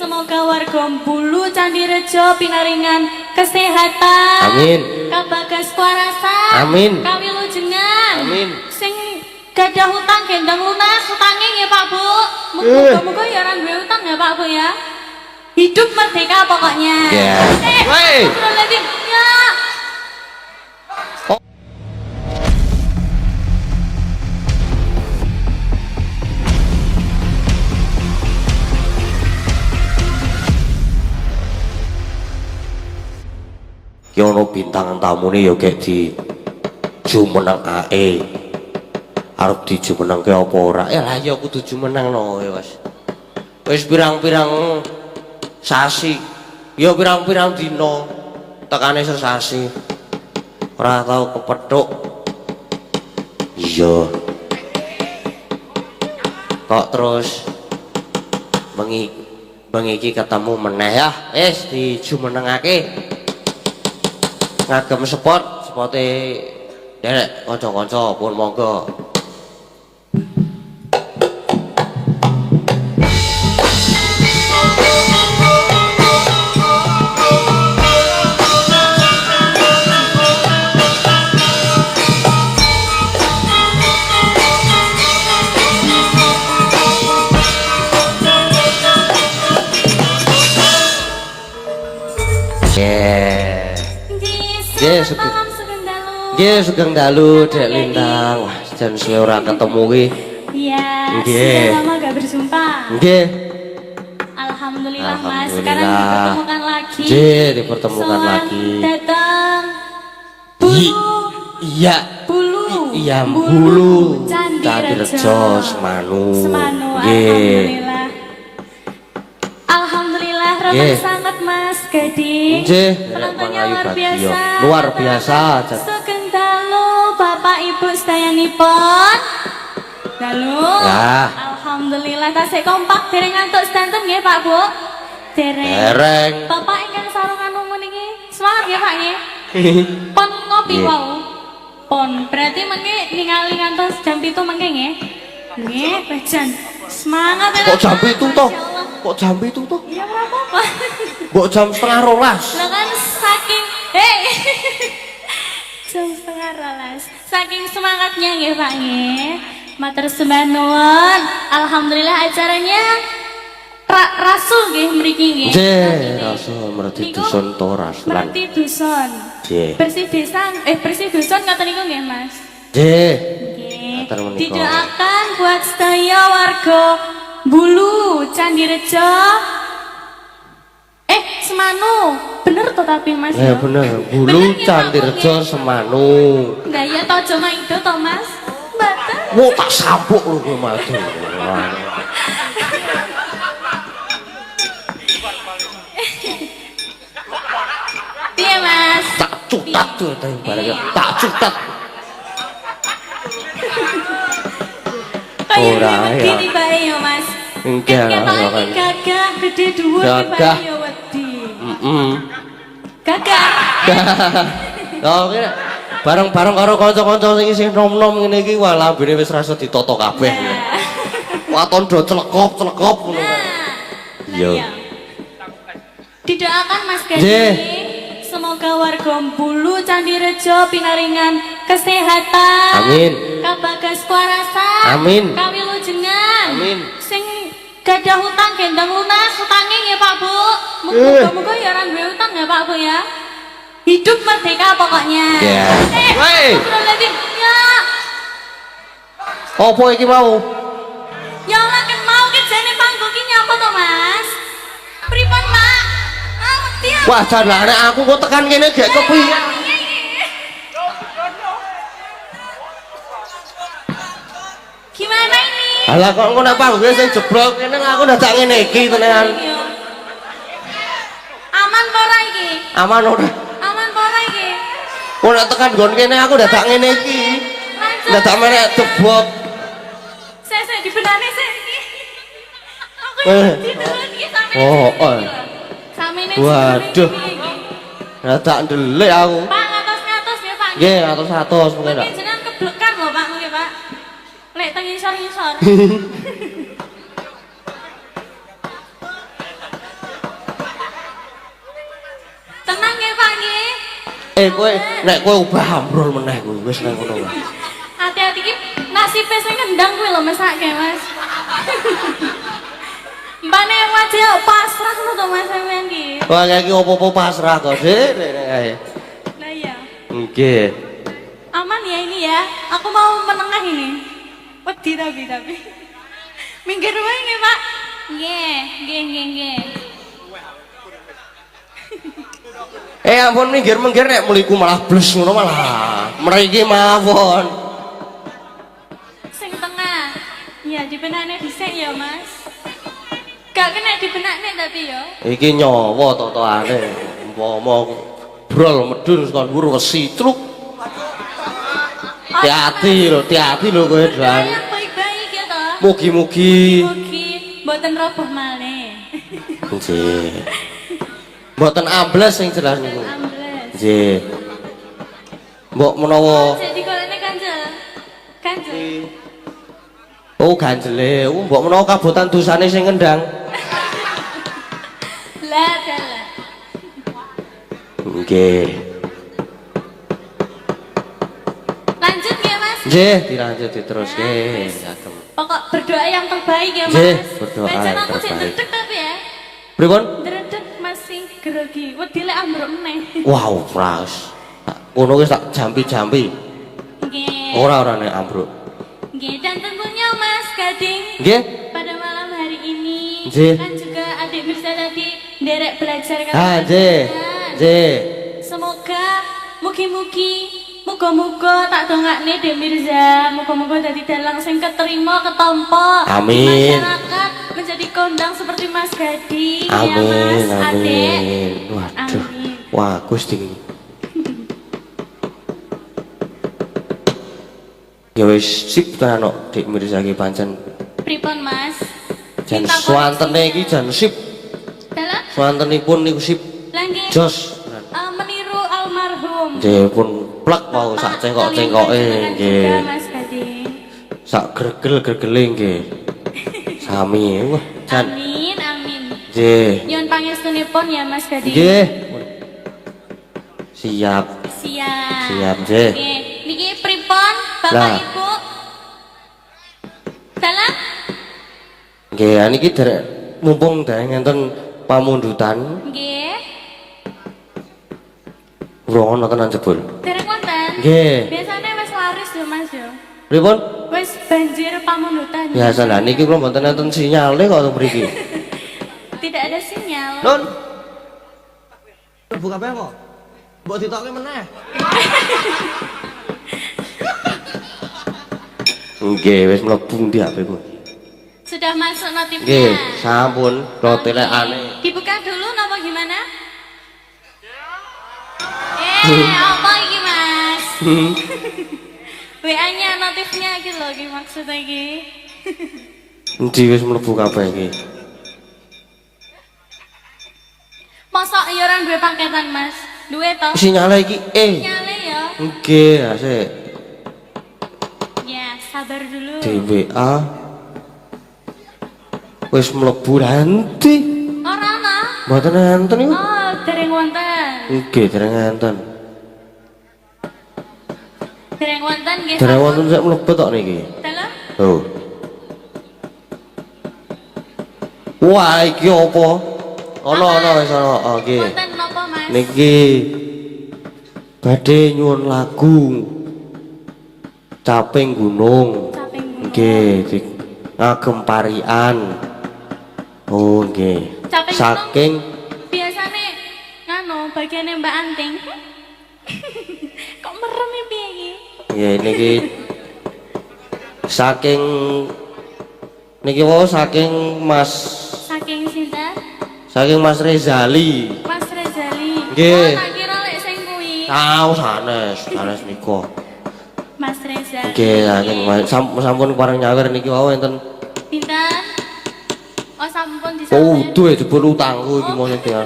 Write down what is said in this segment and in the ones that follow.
Semoga warga Bulu Candirejo pinaringan kesehatan. Amin. Kabagas kuarasan. Amin. Kawilujengan. Amin. Sing gadah hutang gendang lunas utange nggih Pak Bu. Muga-muga ya ora duwe utang ya Pak Bu ya. Hidup merdeka pokoknya. Ya. Woi. Ya. Ki ono bintang tamune ya gek di jumeneng ae. Arep dijumenengke apa ora? Ya lah ya kudu jumenengno wis. Wis pirang-pirang sasi. Ya pirang-pirang dina tekane sesasi. Ora tau kepethuk. Iya. Kok terus bengi iki ketemu meneh ya. Wis dijumenengake. Ngagem spote derek kanca-kanca pun monggo. Nggih, sugeng dalu Dek Lintang. Wah, jan suwe ora ketemu ki. Iya, Nggih. sudah lama gak berjumpa. Nggih. Alhamdulillah Mas, sekarang dipertemukan lagi. Nggih, dipertemukan lagi. Datang Bulu. Iya. Bulu. Iya, Bulu. Candirejo Semanu. Nggih. Alhamdulillah, ramah sangat Mas Gading. Nggih, penontonnya luar biasa. Luar biasa. Sugeng dalu Bapak Ibu sedayanipun. Dalu. Ya. Alhamdulillah tasik kompak dereng ngantuk sedanten nggih Pak Bu. Dereng. Bapak ingkang sarungan umum niki semangat nggih Pak nggih. Pon ngopi wau. Pon berarti mengke ningali ngantos jam 7 mengke nggih. Nggih, bejan. Semangat ya. Kok jam 7 toh? Kok jam 7 toh? Ya ora apa-apa. Mbok jam 11:30. Lah kan saking jam 11:30. Saking semangatnya nggih Pak nggih. Matur sembah nuwun. Alhamdulillah acaranya rasul nggih mriki nggih. Nggih, rasul merti dusun to rasulan. Merti dusun. Nggih. Bersih desa bersih dusun ngoten niku nggih Mas. Nggih. Nggih. Didoakan buat sedaya warga Bulu Candirejo. Semanu. Bener to tapi Mas Ya bener. Bulu Candirejo Semanu. Enggak ya to aja maido to Mas. Mboten. Wo tak sampuk lho kowe madu. Piye Mas? Tak cutat tuh tadi barangnya. Tak cutat. Ora ya. Wedi bae yo Mas. Enggak, kan gagah gede dhuwur ki bae yo wedi. Gagah. Oh, kira bareng-bareng karo kanca-kanca sing isih nom-nom ngene iki wah lambene wis rasa ditata kabeh. Waton do celekop-celekop ngono kae. Iya. Didoakan Mas Gading. Semoga warga Bulu Candirejo pinaringan kesehatan. Amin. Kabagas kuarasan. Amin. Kawilujengan. Amin. Sing gadah hutang gendang lunas utange nggih Pak Bu. Muga-muga ya ora duwe utang ya Pak Bu ya. Hidup merdeka pokoknya. Ya. Woi. Ya. Apa iki mau? Ya Allah kan mau ki jane panggo ki nyapa to Mas? Pripun Pak? Wedi. Wah, janane aku kok tekan kene gek kepiye? Gimana ini? Alah kok engko nek panggoe sing jeblok kene aku ndak tak ngene iki tenan. Aman apa ora iki? Aman ora? Aman apa ora iki? Kok nek tekan nggon kene aku ndak tak ngene iki. Ndak tak menek jeblok. Sik dibenane sik iki. Aku diturun iki sampe. Oh. Samene. Waduh. Ndak tak ndelik aku. Pak ngatos-ngatos ya Pak. Nggih, atus-atus mungkin ndak. Jenengan keblekan lho Pak nggih Pak. Lek teng isor-isor. kowe nek kowe ubah ambrol meneh kowe wis nang ngono wae. Hati-hati ki nasibe sing ngendang kuwi lho mesake Mas. Mbane wajah pasrah ngono to Mas sampean ki. Wah iki opo-opo pasrah to, Dik. Lah iya. Nggih. Aman ya ini ya. Aku mau menengah ini. Wedi tapi. Minggir wae nggih, Pak. Nggih. Ampun minggir nek muliku malah bles ngono malah. Mriki mawon. Sing tengah. Ya dibenakne dhisik ya, Mas. Gak kena dibenakne tapi ya. Iki nyawa totoane. Umpama brol medun saka dhuwur wesi truk. Hati-hati lho kowe Dan. Yang baik-baik ya toh. Mugi-mugi mboten roboh malih. nggih. Mboten ambles sing jelas niku. Ambles. Nggih. Mbok menawa Jadi golekne Kanjel. oh ganjele, mbok menawa kabotan dosane sing ngendang. Lah dalah. Nggih. Lanjut ya Mas. Nggih, dilanjut diteruske. Agem. Pokok berdoa yang terbaik ya Mas. Nggih, berdoa Pancen yang aku cek terbaik. ndredeg tapi ya. Pripun? Ndredeg masih grogi. Wedi lek ambruk meneh. Wow, pras. Ngono wis tak jampi-jampi. Nggih. Ora nek ambruk. Nggih, dan tentunya Mas Gading Nggih. pada malam hari ini Nggih. kan juga adik Mirza tadi derek belajar kata Nggih. Nggih. Semoga muga-muga tak dongakne Dek Mirza, muga-muga dadi dalang sing keterima ketampa Amin. di masyarakat menjadi kondang seperti Mas Gading ya Amin, Mas Adik. amin. Waduh. Amin. Wah, Gusti. Ya wis sip tenan kok Dik Mirza iki pancen. Pripun Mas? Jan Minta swantene iki jan sip. Dalam Swantenipun niku sip. lagi Jos. meniru almarhum. Nggih pun plek wau sak cengkok-cengkoke nggih. Mas Gading. Sak gregel-gregele nggih. Sami. Wah, jan. Amin. Nggih. Nyuwun pangestunipun ya Mas Gading. Nggih. Siap. Siap. Nggih. Nggih. Niki pripun Bapak Lah. Ibu? Dalam Nggih, niki derek mumpung derek ngenten pamundutan, nggih. urung ana tenan jebul. Dereng wonten. Nggih. Biasanya wis laris yo Mas yo. Pripun? Wis banjir pamundutan. Biasa lah niki kula mboten enten sinyale kok mriki. Tidak ada sinyal. Nun. Buka apa kok? Mbok ditokke meneh. Nggih, wis mlebu ndi HP ku. Sudah masuk notifnya. Nggih, sampun rotelekane. Dibuka dulu napa gimana? Apa iki Mas? WA-nya notifnya iki lho iki maksudnya iki. Endi wis mlebu kabeh iki? Mosok ya ora duwe paketan Mas? Duwe to? Sinyale iki Nyale ya. Nggih, asik. Ya, sabar dulu. Di WA wis mlebu nanti. Ora ana. Mboten enten niku. Oh, dereng wonten. Nggih, dereng enten. Dereng wonten nggih. Dereng wonten sik mlebet kok niki. Dalam? Oh. Wah, iki apa? Ana wis ana. Oh, nggih. Wonten napa Mas? Niki badhe nyuwun lagu Caping Gunung. Caping gunung. Nggih, ngagem parian. Oh, nggih. Caping Saking biasane nganu bagiane Mbak Anting. Kok merem ya piye iki? nggih niki saking niki wau saking Mas Rezali. Mas Rezali. Nggih. Oh, tak kira lek sing kuwi. Sanes nika. Mas Rezali. Nggih, sampun pareng nyawer niki wau enten. Pinten? Oh, sampun Oh, disampaikan. utuh jebul utangku iki mau nyetir.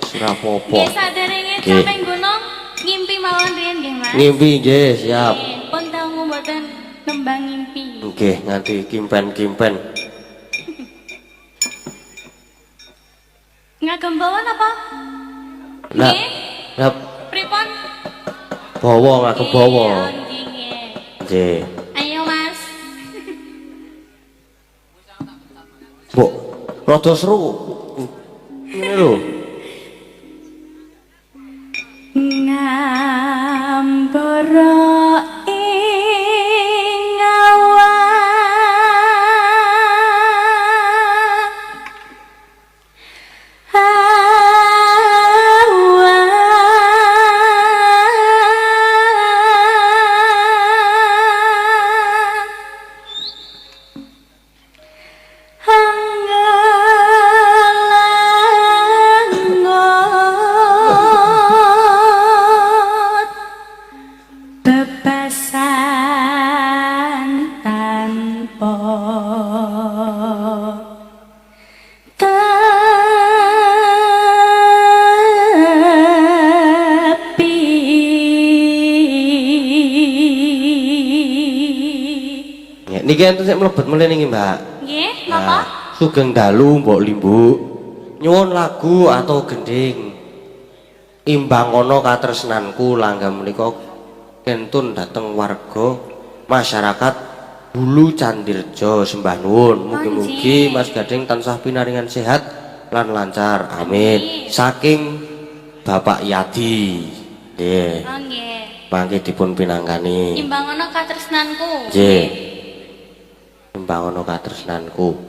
Ora apa-apa. Nggih, saderenge Nggih. Caping Gunung ngimpi mawon riyen nggih, Mas. Ngimpi nggih, siap. Nggih, pun dangu mboten nembang ngimpi. Nggih, nganti kimpen-kimpen. Ngagem bawon apa? Lah, Nggih. lah Pripun? Bawa ngagem bawa. Nggih. Ayo Mas. Mbok rada seru. Ngene lho. Ngambara ing bebasan tanpa tepi. Ya, niki enten sik mlebet mulih niki, Mbak. Nggih, napa? Sugeng dalu Mbok Limbu. Nyuwun lagu atau gending. Imbang ana katresnanku langgam menika kentun dhateng warga masyarakat Hulu Candirjo sembah nuwun. Mugi-mugi Mas Gading tansah pinaringan sehat lan lancar. Amin. Saking Bapak Yadi. Nggih. Oh nggih. Mangke dipun pinanggani. Imbang ana katresnanku. Nggih. Imbang ana katresnanku.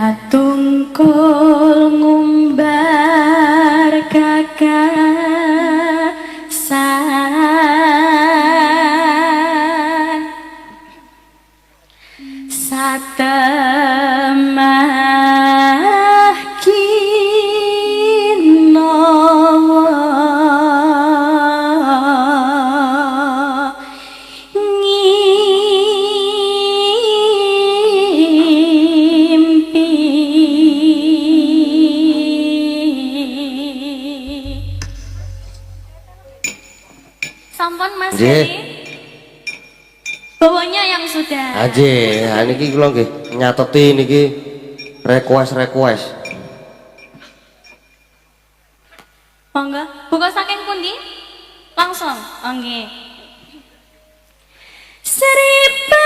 Katungkul ngumbar kakasan satemah kinawa sampun Mas Heri. Bawanya yang sudah. Aje, ha niki kula nggih nyateti niki request. Monggo, buka saking pundi? Langsung. Oh nggih. Seripet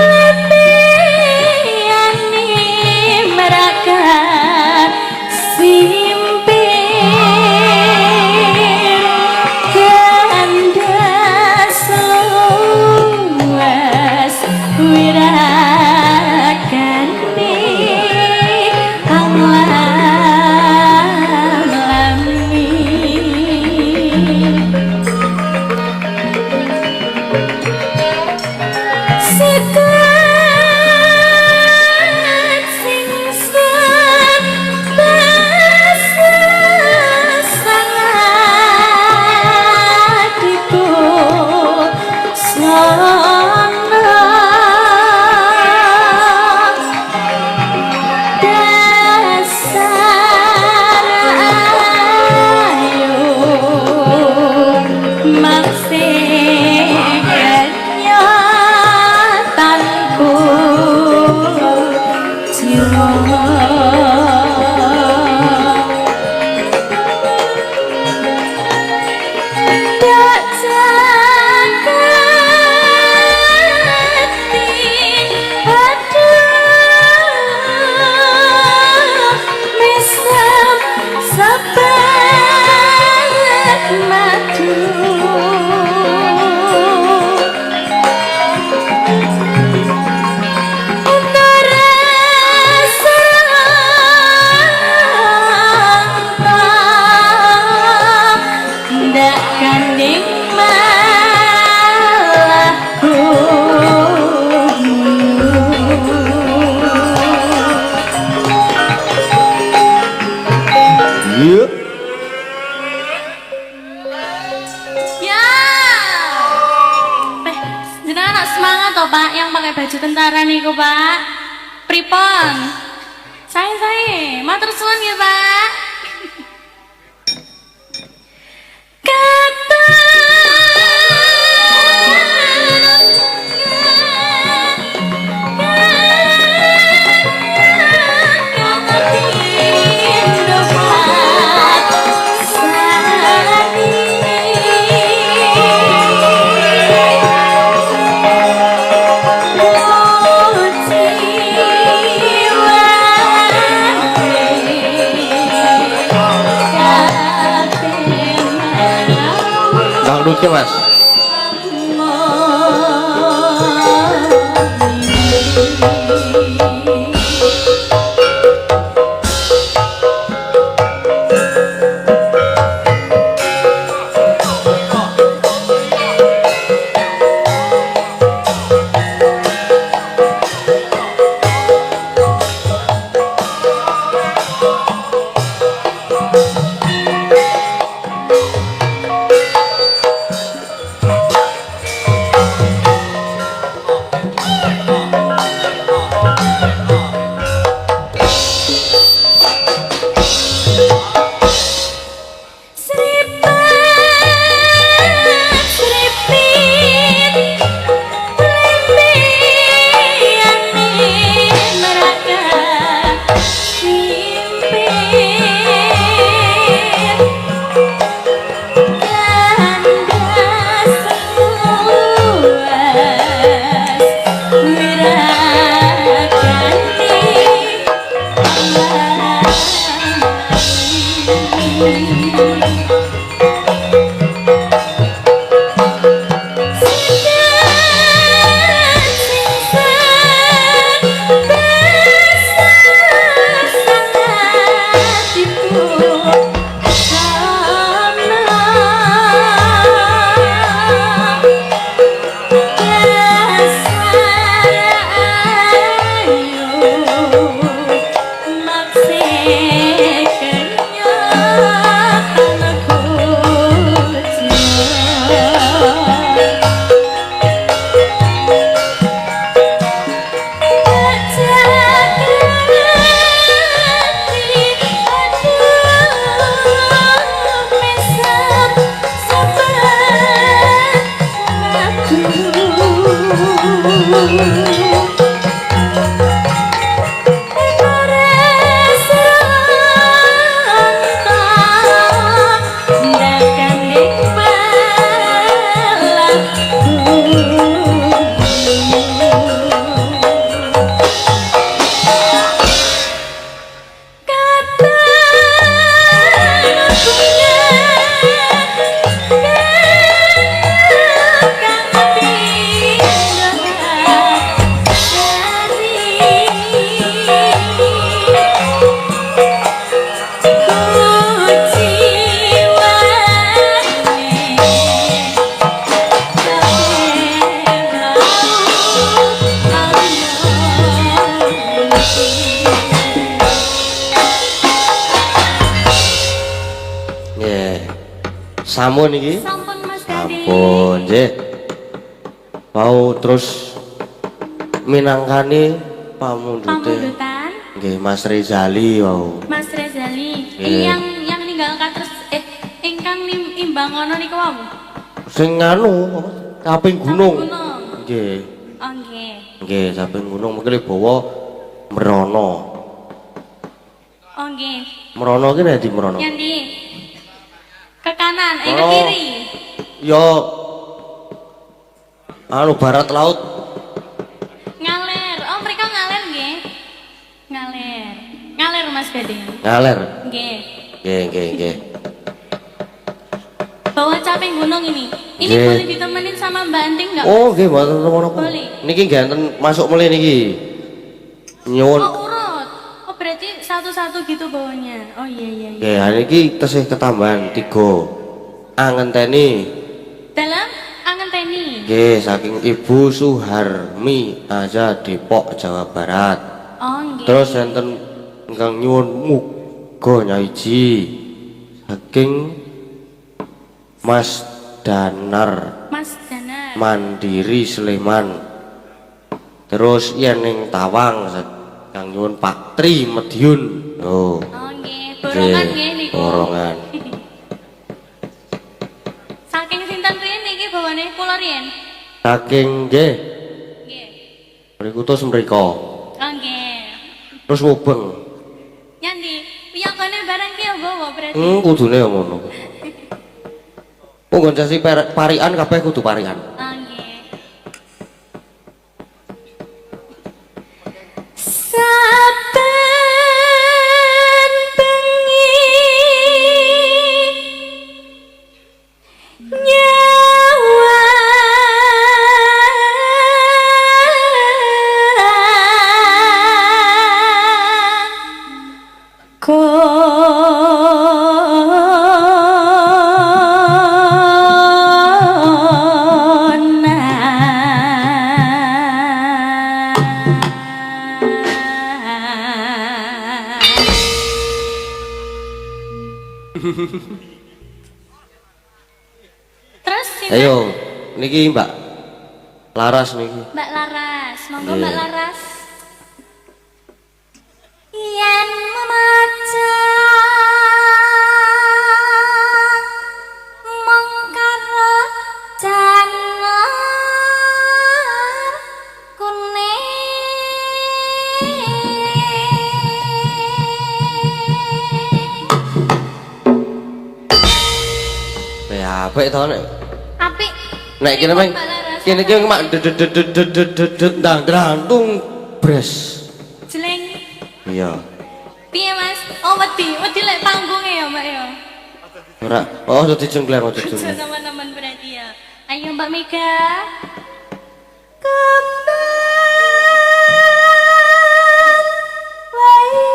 lepeyane merakat simpir kandas luas wirakane anglam-lami. tentara niku, Pak. Pripun? Sae, matur suwun ya, Pak. Kata dangdutnya mas. Sampun iki? Sampun Mas Gandhi. Sampun, nggih. Mau terus minangkani pamundhute. Pamundutan Nggih, Mas Rezali wau. Mas Rezali. Nggih. Yang ninggalkan terus ingkang imbang ngono niku wau. Sing anu, kaping gunung. Gunung. Nggih. Oh nggih. Nggih, saping gunung mengki bawa merono. Oh nggih. Merono ki nek di merono. Yang di ke kanan, ke Oh. kiri. Yo anu barat laut. Ngaler. Oh, mereka ngaler nggih. Ngaler. Ngaler Mas Gandhi. Ngaler. Nggih. Nggih. Bawa caping gunung ini. Ini Nggih. boleh ditemenin sama Mbak Anting enggak? Oh, nggih mboten menapa. Boleh. Niki ganten masuk mulih niki. Nyuwun. Oh, urut. Oh, berarti satu-satu gitu bawanya. Oh iya. Nggih, hari iki tesih ketambahan 3. Angenteni. Dalam angen teni. Nggih, saking Ibu Suharmi aja Depok, Jawa Barat. Oh nggih. Terus enten ingkang nyuwun muga nyaiji saking Mas Danar Mas Danar. Mandiri Sleman. Terus yen ning Tawang kang nyuwun Pak Tri Madiun. Oh. Oh nggih, borongan nggih niku. Borongan. Saking sinten riyen niki bawane kula riyen? Saking nggih. Nggih. Mriku terus mriko. Oh nggih. Terus mubeng. Nyandi, piyambane barang ki nggawa berarti. Kudune ya ngono. Monggo jasi parikan kabeh kudu parikan. Oh nggih. Saben bengi nyawa Terus sinten? Ayo, niki Mbak Laras niki. Mbak Laras, monggo Iya. Mbak Laras. Yen memaca mengkara janar kuning. Ya, apik to nek. Apik. Nek kene meng Mbak Laras. kene iki mak dedet ndang bres. Jeleng. Iya. Piye Mas? Oh wedi lek panggunge ya Mbak ya. Ora, oh dadi cengkleng aja dulu. Teman-teman berarti ya. Ayo Mbak Mega. Kembang wae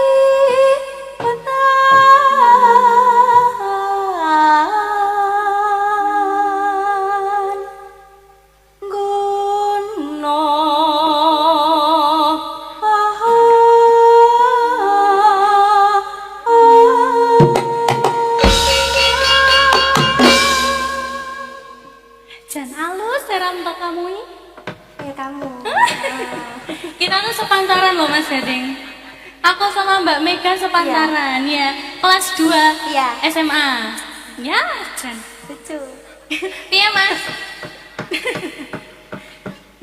petan gono Jan alus seram to kamu ini. Ya kamu. Kita tuh sepantaran loh Mas Gading. Aku sama Mbak Mega sepantaran ya. Kelas 2 Iya. SMA. Ya, Jan. Lucu. Iya Mas.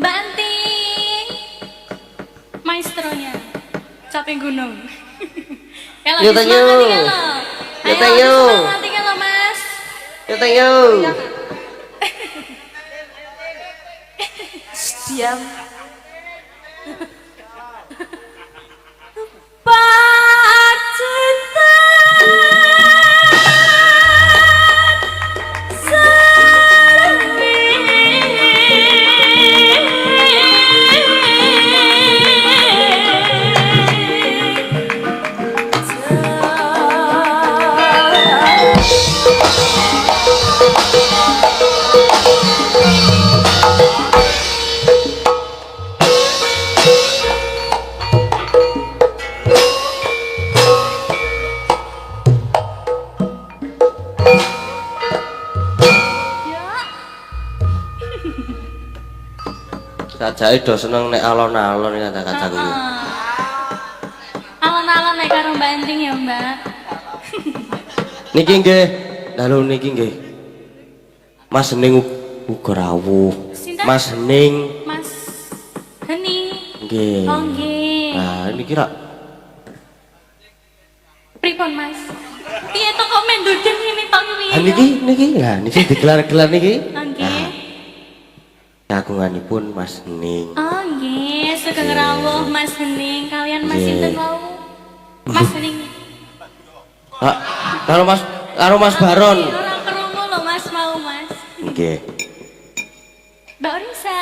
Mbak Anting. Maestronya. Caping gunung. Kalau Yo, thank you. disemangatin lo. Yo, Ayo thank you. disemangatin lo Mas. Ya thank you. Diam. Sajake do seneng nek alon-alon kata-kataku. Alon-alon nek karo Mbak Anting ya Mbak. Niki nggih, dalu niki nggih. Mas Hening uga rawuh. Sinten? Mas Hening Mas Heni. nggih. Oh nggih. Nah, niki rak Pripun Mas? Piye to kok mendudeng ngene tok piye? ah, niki ya, niki digelar-gelar niki. Oh nggih. Kagunganipun Mas Hening. Oh nggih, sugeng rawuh Mas Hening kalian Mas Nggih. sinten wau? Mas Hening. Ah, karo Mas Baron. Ora krungu lho Mas mau Mas. Nggih. Mbak Orisa.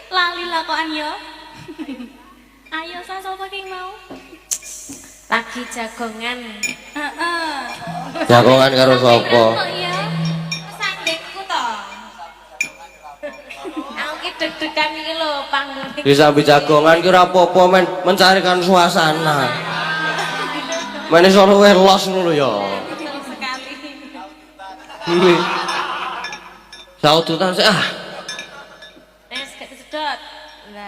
Lali lakokan yo. Ayo sa sapa ki mau? Lagi jagongan. Heeh. Jagongan karo sapa? Kok ya? Sandekku to. Aku ki deg-degan iki lho panggung. Disambi jagongan ki ora apa-apa men mencarikan suasana. Mene solo welos ngono lho ya. Sekali. Saututan sih ah. Nes gak sedot. Nah.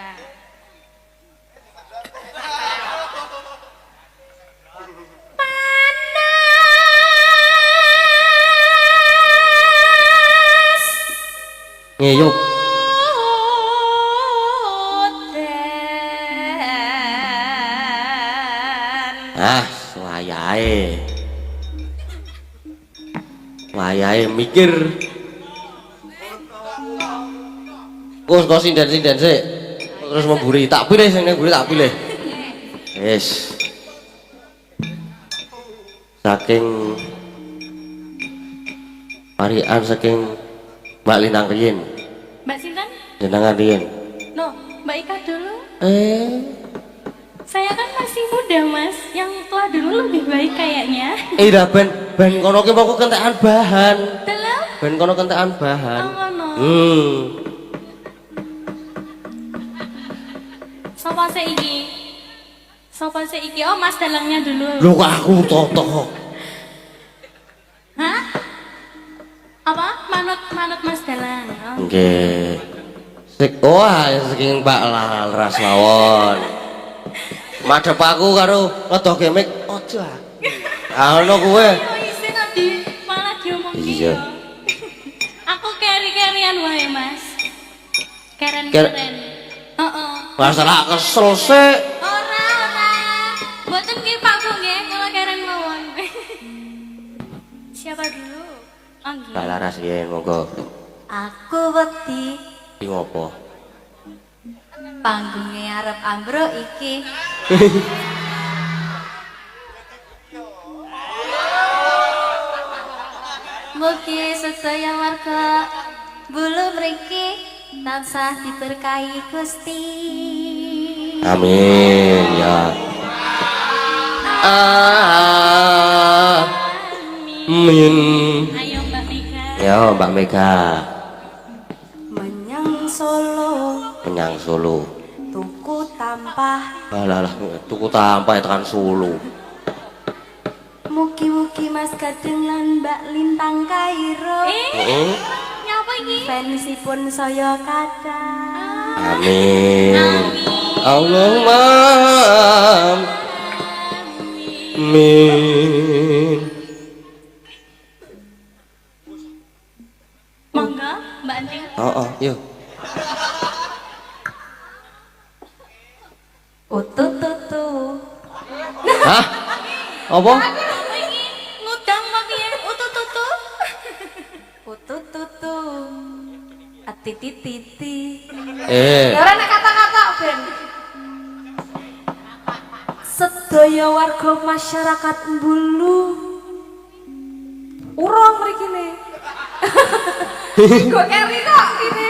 Ngeyup. Ah, wayahe. Wayahe mikir. Kok sinden-sinden sik. Terus memburi, tak pilih sing mburi tak pilih. Wis. Saking parian saking Mbak Lintang riyin. Mbak Sinten? Jenengan riyin. No, Mbak Ika dulu. Saya kan masih muda mas, yang tua dulu lebih baik kayaknya. Dah ben kono ki mongko kentekan bahan. Dalam? Ben kono kentekan bahan. Oh no. Sopo seiki? Sopo seiki? Oh mas dalangnya dulu. Lho kok aku toto. Hah? Apa? Manut mas dalang. Oh. Nggih. Wah, saking Mbak Laras mawon. Madhep aku karo ngedoke mik aja. Ah ono kowe. Ayo isin tadi malah diomongin. Iya. Aku keri-kerian wae mas. Keren-keren. Heeh. Masalah kesel sik. Ora. Mboten nggih Pak Bu nggih, kula keren mawon. Siapa dulu? Oh nggih. Mbak Laras yen monggo. Aku wedi Iki ngopo? panggungnya arep ambruk iki. Mugi sedaya warga bulu mriki tansah diberkahi Gusti. Amin ya. Amin. Ayo Mbak Mega. Ya Mbak Mega. Menyang Solo Penyang Solo. tuku tampah. Alah tuku tampah tekan Solo. Mugi-mugi Mas Gading lan Mbak Lintang Kairo. Heeh. Nyapa iki? Fansipun saya kathah. Amin. Allahumma amin. Monggo Mbak Anting. Oh, yuk. Utututu. Hah? Apa? Apa iki? Ngudang apa piye? Utututu. Utututu. Atitititi. Ora nek kata-kata ben. Sedaya warga masyarakat Bulu. Urung mrikine. Kok keri kok ini.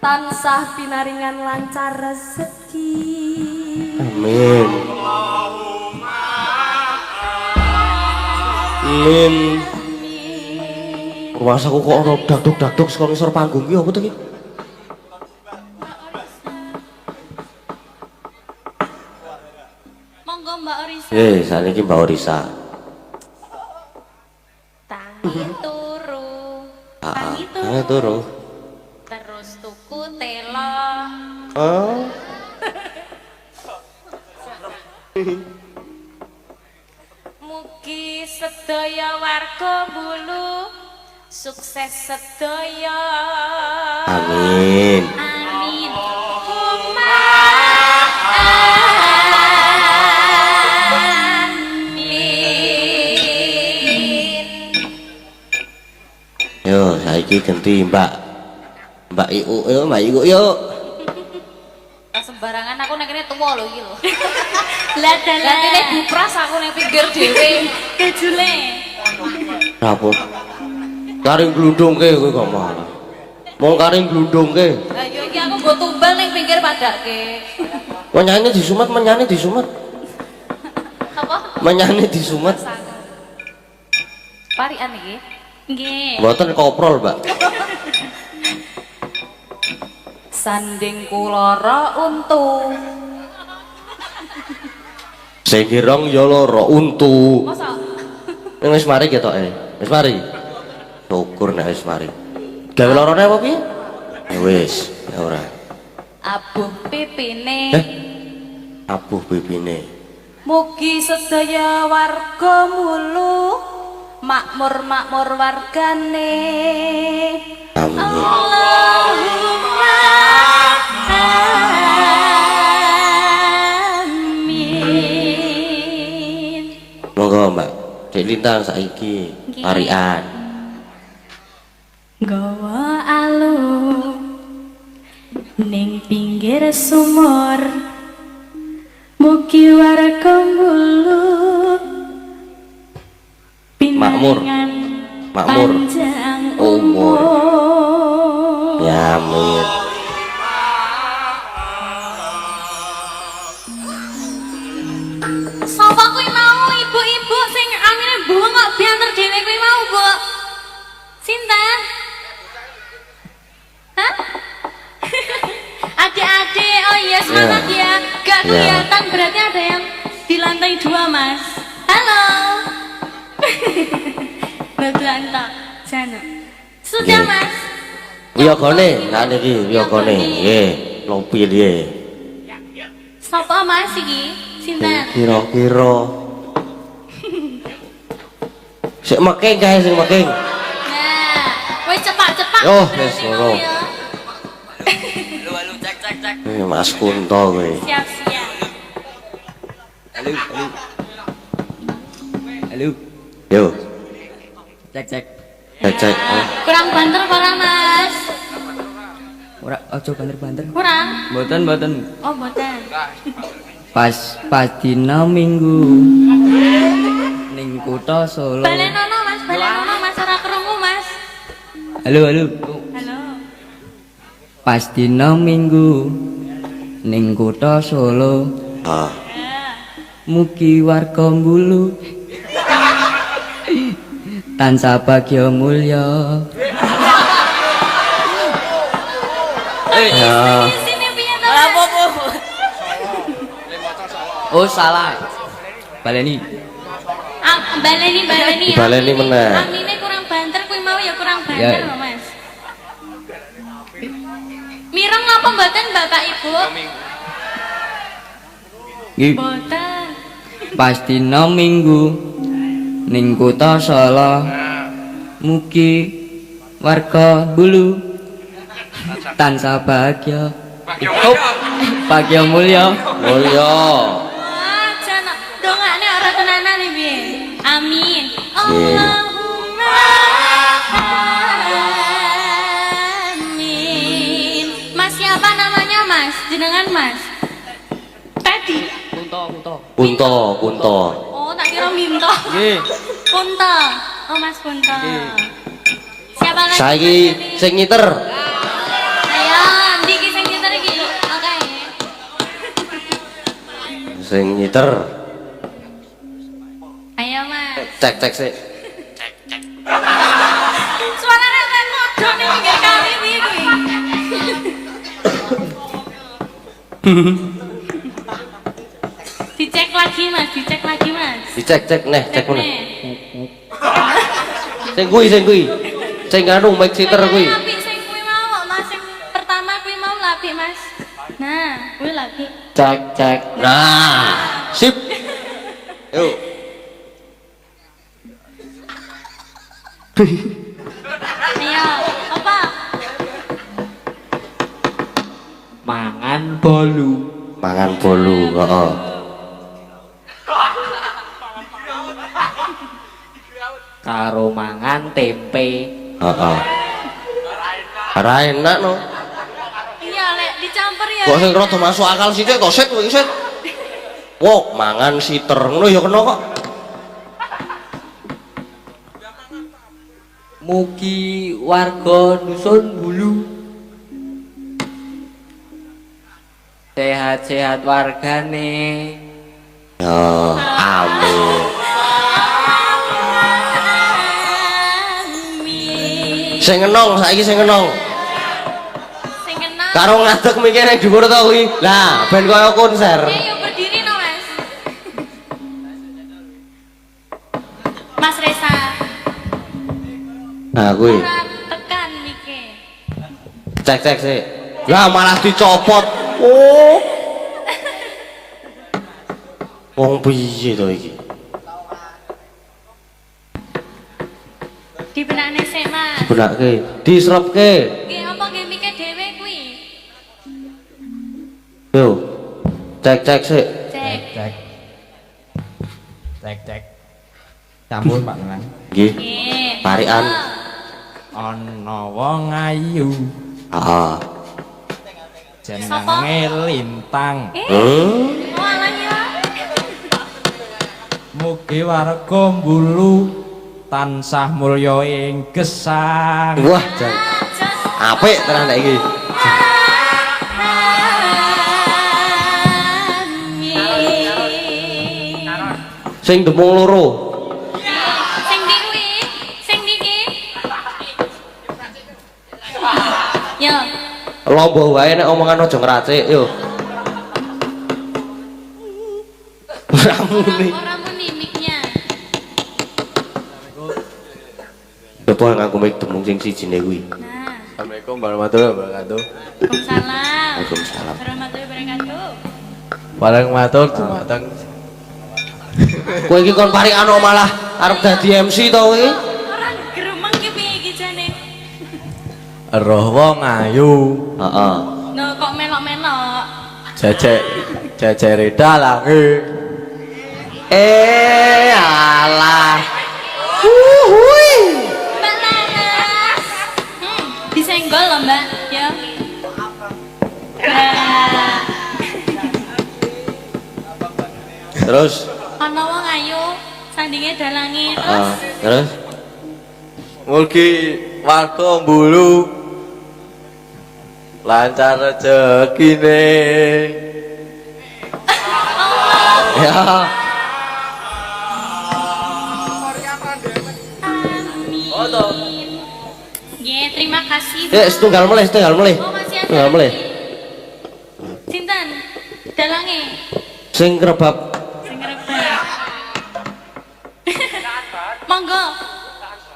Tansah pinaringan lancar rezeki. Amin. Amin. Ruasaku kok ono daduk-daduk saka ngisor panggung ki apa to ki? Monggo Mbak Orisa. Saniki Mbak Orisa. Tangi turu. Tangi turu. Tangi turu. Terus tuku telo. Oh. Mugi sedaya warga Bulu sukses sedaya. Amin. Amin. Yo, saiki ganti Mbak Iu, yo Mbak Iu yuk. Sembarangan aku nek kene tuwa lho iki lho. Lah dalan. Latine bupras aku ning pinggir dhewe. Kejule. Apa? Karing glundungke kowe kok malah. Mau karing glundungke. Lah yo iki aku nggo tumbal ning pinggir padake. Menyane disumet, menyane disumet. Apa? Menyane disumet. Parian iki. Nggih. Mboten koprol, Mbak. Sanding kulara untu. Sing kirang ya lara untu. Masa Ning wis mari ketoke. Wis mari. Syukur nek wis mari. Gawe larane apa piye? Ya wis, ya ora. abuh pipine. Abuh pipine. Mugi sedaya warga Mulu makmur-makmur wargane. Allahumma amin. Monggo Mbak Dek Lintang saiki tarian Gawa alung ning pinggir sumur mugi warga mbulu Makmur. pinangan Makmur. panjang Umur. umur ya amin sapa kuwi mau ibu-ibu sing amine bungok biantar dhewe kuwi mau Bu sinten hah adik-adik oh iya semangat ya gak Ya. kelihatan berarti ada yang di lantai 2 Mas halo betulan tak jana sudah Nggih. Mas wiyogane nak niki wiyogane nggih lopi nggih sapa Mas iki sinten kira-kira sik making kae sing making nah wis cepak-cepak Oh, berarti wis mau ngono. ya. Mas Kunto kowe siap-siap Halo, halo. Halo. yo Cek cek. cek kurang banter para Mas Ora ojo banter-banter. kurang Mboten mboten. oh boten Pas dina Minggu. Ning kutha Solo. balenono Mas ora krungu Mas Halo, halo. halo Pas dina Minggu. Ning kutha Solo. ah Mugi warga mbulu. Tansah bagya mulya. ya di sini piye to Mas? Oh, salah. Baleni. Baleni ya Dibaleni meneh. amine kurang banter kuwi mau ya kurang banter Ya. lho Mas mireng apa mboten Bapak Ibu Nggih. boten Pas dina Minggu ning kutha Solo mugi warga bulu tansah bahagia bahagia mulya mulya wah jana dongane ora tenanan iki piye amin Allahumma amin Mas siapa namanya Mas jenengan Mas Teddy Kunto oh tak kira Minto nggih Kunto oh Mas Kunto siapa lagi saiki Mas Teddy? sing ngiter ayo ndiki sing nyetir iki oke sing ngiter ayo Mas cek sik suaranya kayak kodok nih pinggir kali piye kuwi dicek lagi Mas dicek neh cek meneh nih. sing kuwi sing anu mic sitter kuwi Lapik sing kuwi mau Mas sing pertama kuwi mau lapik Mas nah kuwi lapik cek nah sip yuk ayo apa mangan bolu mangan bolu heeh karo mangan tempe heeh ora enak no iya lek dicampur ya kok sing rada masuk akal sithik to sik kuwi sik wok mangan siter ngono ya kena kok mugi warga dusun bulu sehat-sehat wargane ya amin amin sing enong saiki sing enong sing kena karo ngadeg mikir ning dhuwur to kuwi lah ben kaya konser yuk berdiri no Mas Mas Reza nah kuwi ora tekan mikir cek sik lah malah dicopot oh wong piye to iki Dibenakne sik, Mas. Benake, diserepke. Nggih, apa nggih mike dhewe kuwi? Yo. Cek sik. Cek. Cek. Campur Pak Tenang. Nggih. Nggih. Parikan. Ana wong ayu Ah. jenenge Lintang. Walah ya. Mugi warga Mbulu tansah mulya ing gesang. Wah, jan. Apik tenan nek iki. Sing demung loro. Sing ndi kuwi? Sing niki? Yo. Lomba wae nek omongan aja ngracik yo. Ora muni. Ora muni miknya. Coba ngaku mik demung sing sijine kuwi. Nah, Assalamualaikum warahmatullahi wabarakatuh. Waalaikumsalam. Waalaikumsalam. Warahmatullahi wabarakatuh. Bareng matur dumateng Kowe iki kon parikan malah arep dadi MC to kowe iki? Ora gremeng ki piye iki jane? roh wong ayu Heeh. No kok melok-melok. jejere dalange Alah. Mbak Laras. Disenggol loh, Mbak. Ya. Nah, Terus ana wong ayu sandinge dalange terus mugi warga Mbulu lancar rezekine. ya Amin. Nggih, terima kasih. setunggal meleh Oh, masih ada. setunggal meleh Sinten? Dalange. sing krebab Sing rebah. Monggo.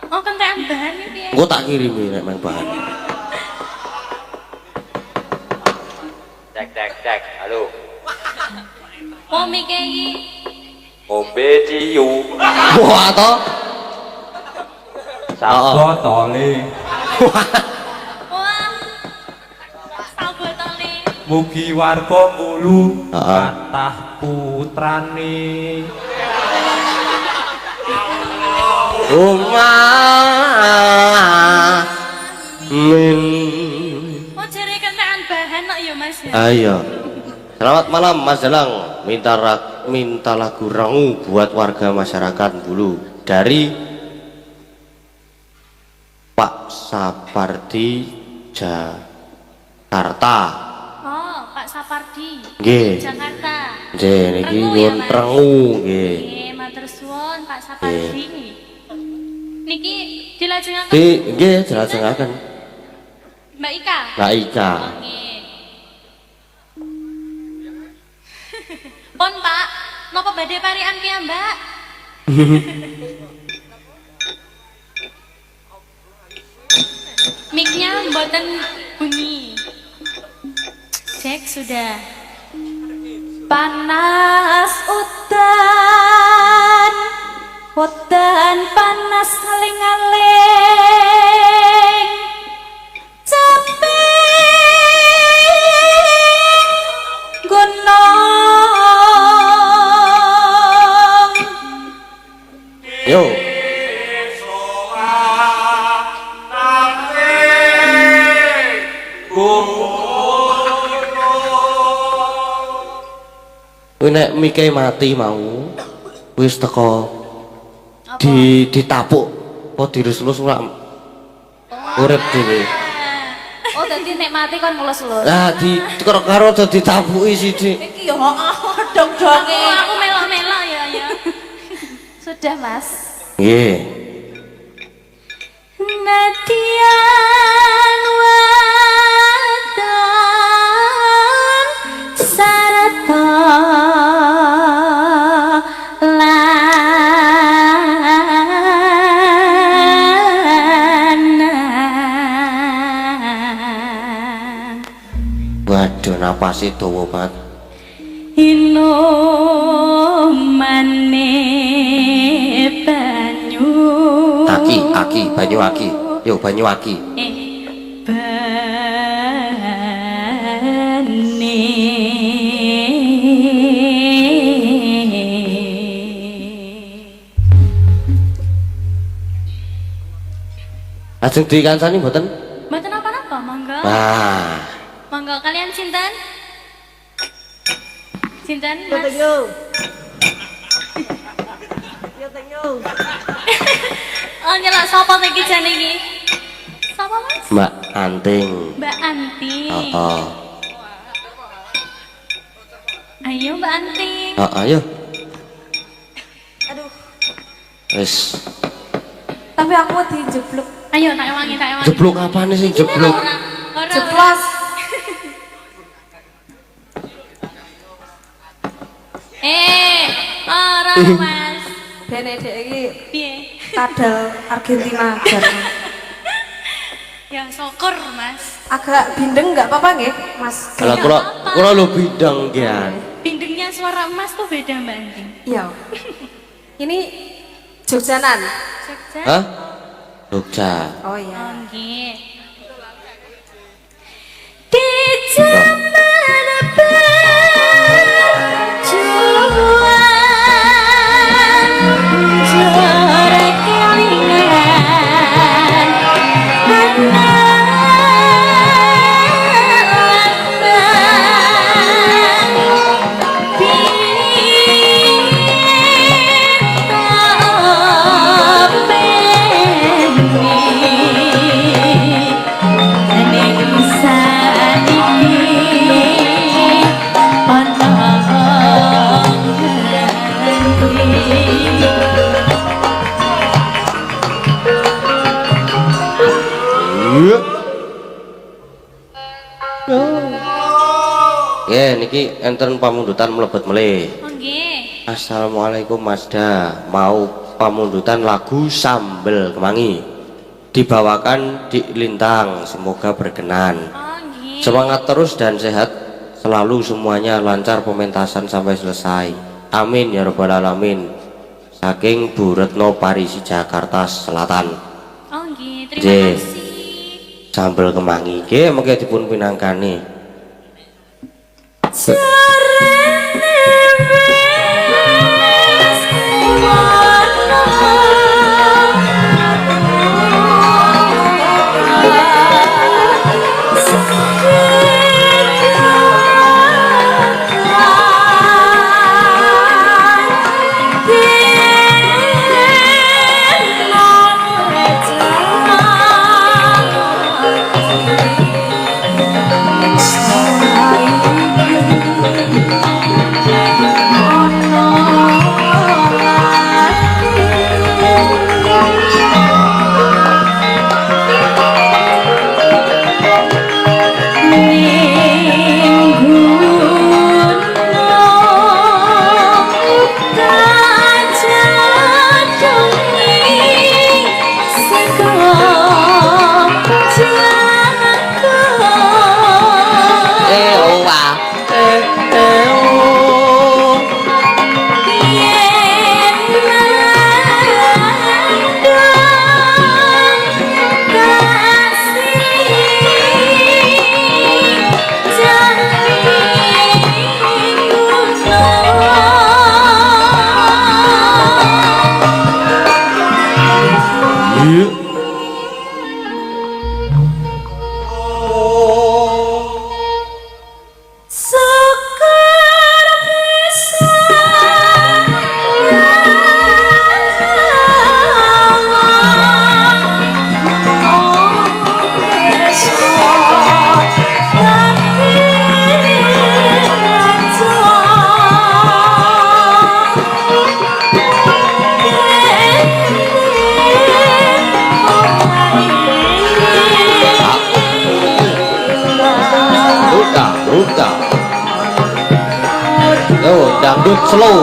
Oh, kentekan bahan iki piye? engko tak kirimi nek men bahan Cek. Halo. Mau mike iki. Ombe ciu. wah to Sabotole Wah. Sabotole. mugi warga Mbulu Heeh. kathah putrane. Min. Oh, jere kentekan bahan kok ya, Mas ya. Ayo. Selamat malam Mas Dalang. Minta lagu rangu buat warga masyarakat Bulu dari Pak Sapardi Jakarta. Oh, Pak Sapardi. Nggih. Jakarta. Nggih niki Rengu ya, nyuwun Mas? rangu nggih. Nggih, matur suwun Pak Sapardi. Niki dilajengaken Nggih jelajengaken. Mbak Ika. Mbak Ika. Oh, nggih. Pon, Pak. Napa badhe parikan ki, Mbak? Miknya mboten bunyi. Cek sudah. Panas udan panas aling-aling capek gunung. Yo. Kuwi nek mike mati mau wis teko ditapuk apa dirus-lus ora urip dhewe. Oh, dadi nek mati kon ngelus-elus. Lah karo dadi tapuki sithik. Iki yo dong-donge. Aku melok-melok ya. Sudah, Mas. Nggih. Nadian watan sarata lanang. Waduh napase dawa banget. Inomane banyu Tak Aki, banyu aki. Yo banyu aki. Lajeng dikancani mboten? Mboten apa-apa, monggo. Nah, Monggo kalian sinten? Sinten, Mas? Oh, nyelak sapa iki jane iki? Sapa, Mas? Mbak Anting. Mbak Anti. Heeh. Ayo Mbak Anti. Ayo. Aduh, Wis. tapi aku dijeblok. Ayo tak ewangi, tak ewangi. Jeblok apane sing jeblok? Ora. Jeblos. Ora Mas. Dene dek iki Piye? kadal Argentina jar. Ya syukur Mas. Agak bindeng nggak apa-apa nggih, Mas? Lah kula lho bidang gian. Bindengnya suara Mas tuh beda Mbak Anti. Iya. Ini Jogjanan. Jogja. Hah? Jogja. Oh Oh, iya. nggih. Di zaman berjuang jorek kelingan Ya niki enten pamundutan mlebet melih. Oh nggih. Assalamualaikum Mazda. Mau pamundutan lagu Sambel Kemangi. Dibawakan di Lintang. Semoga berkenan. Oh nggih. Semangat terus dan sehat selalu, semuanya lancar pementasan sampai selesai. Amin ya rabbal alamin. Saking Bu Retno Parisi Jakarta Selatan. Oh nggih, terima Nggih. kasih. Sambel Kemangi. Nggih mengke dipun pinangkani. Dangdut slow.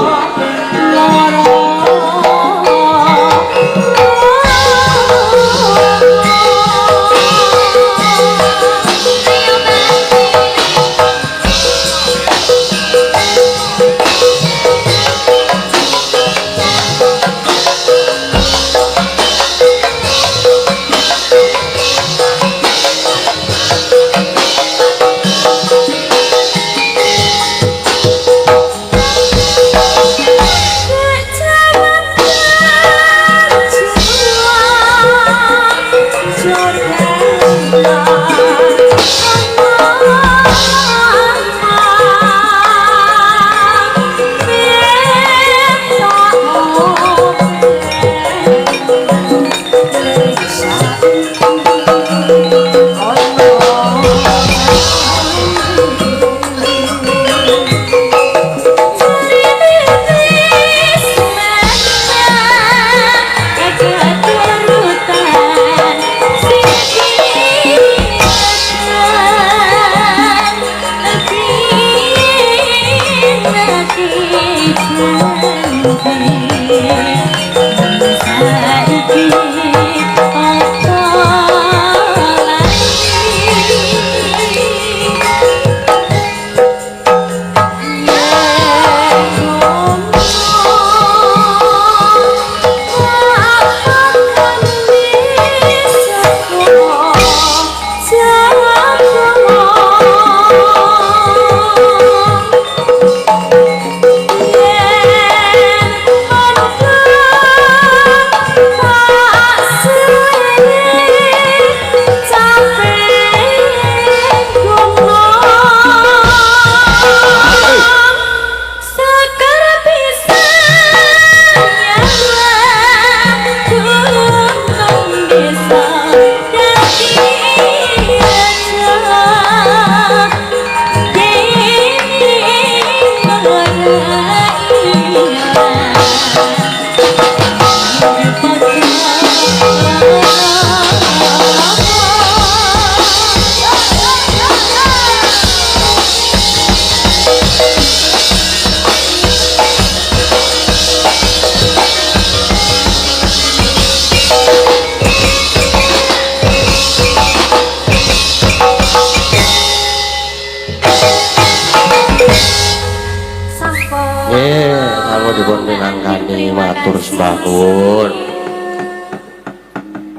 matur sembah nuwun.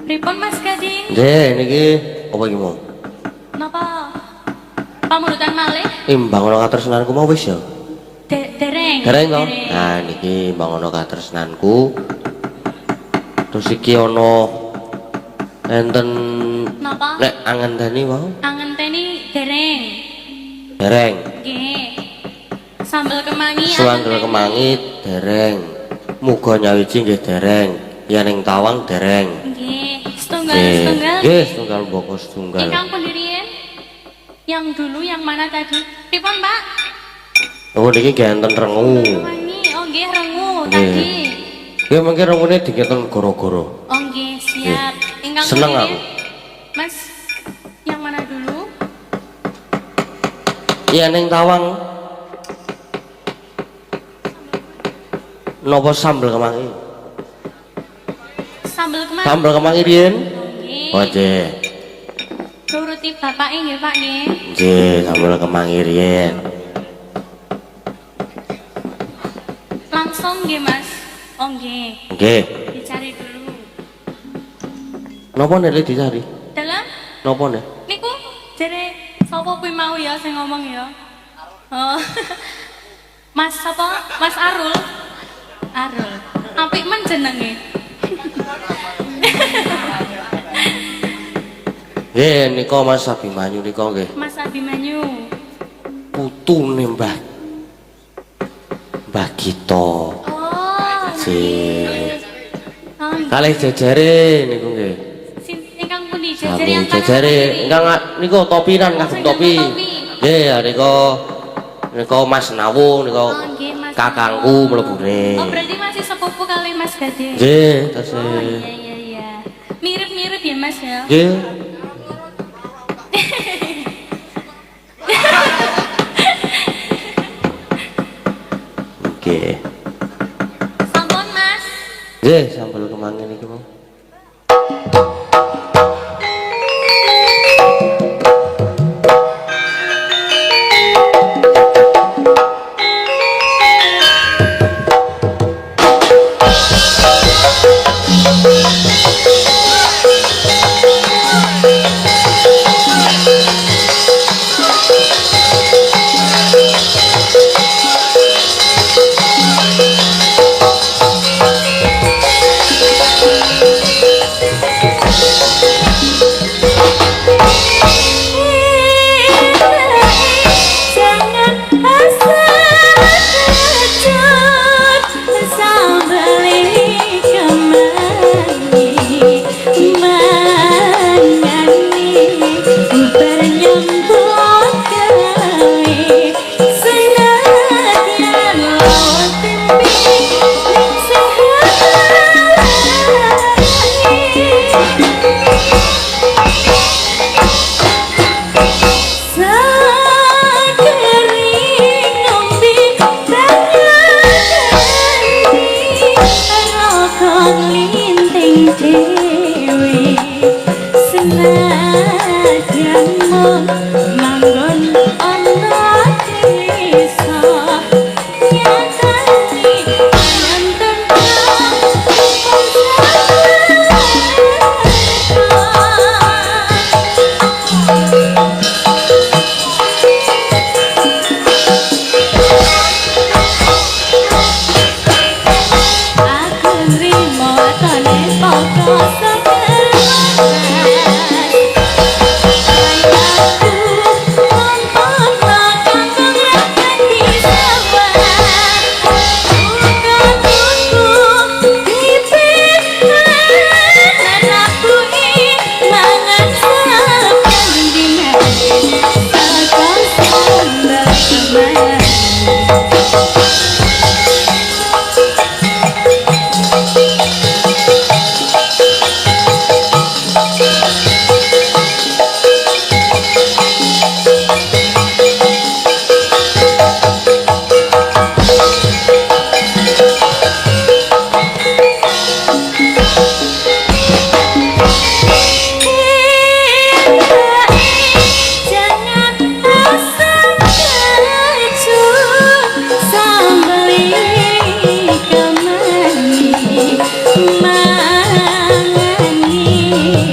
Pripun Mas Gading? Nggih niki apa iki mau? Napa? Pamunutan malih? Imbang ana katresnanku mau wis ya. Dereng. Dereng to? Nah niki imbang ana katresnanku. Terus iki ana enten Napa? nek angenteni mau? Angenteni dereng. Dereng. Nggih. Sambel kemangi. Sambel kemangi dereng. Muga nyawiji nggih dereng. Yen ing tawang dereng. Nggih. Setunggal. Nggih, setunggal mboko setunggal. Ingkang pundi riyen? Yang dulu yang mana tadi? Pripun, Pak? Oh niki enten rengu. Kemangi. Oh nggih, rengu tadi. Ya mengke rengune diketen goro-goro. Oh nggih, siap. Ingkang seneng pundi aku. riyen? Mas, yang mana dulu? Yen ing tawang napa sambel kemangi? Sambel kemangi. Sambel kemangi riyen? Nggih. Oh nggih. Nuruti bapake nggih, Pak nggih. Nggih, sambel kemangi riyen. Langsung nggih, Mas. Oh nggih. Nggih. Dicari dulu. Napa nek dicari? Dalam Napa nek? niku jere sapa kuwi mau ya sing ngomong ya? Oh. Mas sapa? Mas Arul. Arul. Apik men jenenge. Nggih, nika Mas Abimanyu nika nggih. Mas Abimanyu. Putune Mbah Gito. Oh. Nggih. Oh, Kalih jejere niku nggih. ingkang pundi jejer Sami yang kanan jejere kiri? ingkang niku topinan Oh, kagem sing topi. nganggo topi. Nggih, ya nika Mas Nawu nika Oh, nggih, Mas. kakangku mlebune. Oh, berarti masih sepupu kali Mas Gading. Nggih, Oh, tasih. iya. Mirip-mirip ya, Mas ya? Nggih. Nggih. Sampun, Mas. Nggih, sambel kemangi niki mau.